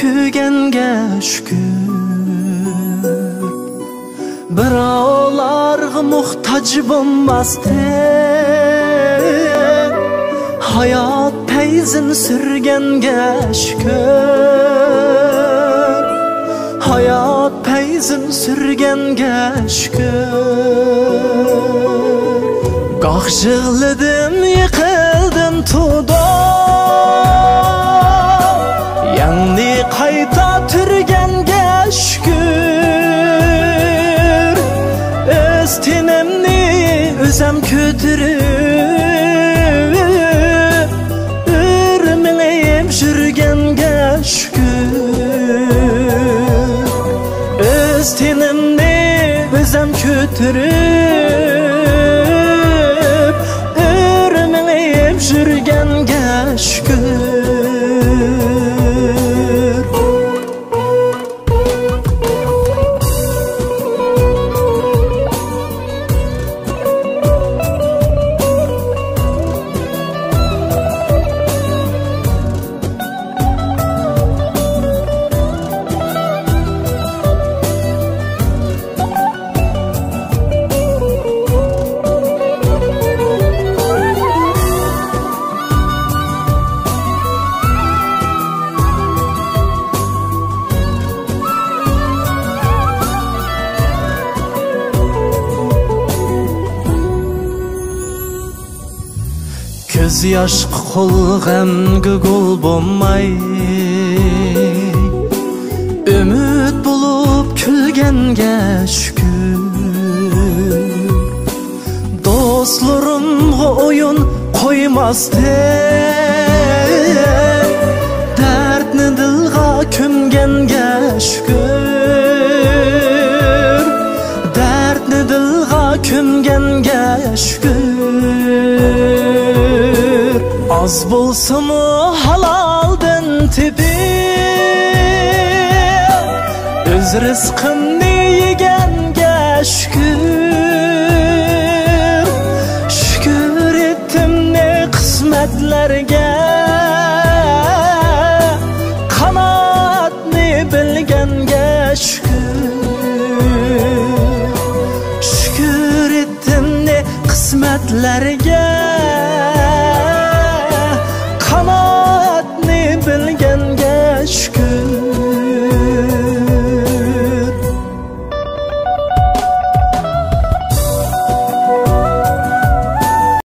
küygenge şükür. Birovlarga muhtaç bolmasdan hayat peyzin sürgenge şükür. Hayat peyzin sürgenge şükür. Gah jığladım, yıkıldım tuda, yandı qayta türgenge şükür. Öz tenimni özüm kötürüp ürmeyip jürgenge şükür. Öz tenimni özüm kötürüp ürmeyip jürgenge şükür. Göz yaş kol g'amga gul bo'lmay, ümit bulup külgenge şükür. Dostlarımga oyun koymasdan derdni dilga kömgenge şükür. Derdni dilga kömgenge şükür. Az bolsunmu halaldan tepip öz rızkımni yegenge şükür. Şükür ettim ne kısmetlerge, kanatni bilgenge şükür. Şükür ettim ne kısmetlerge,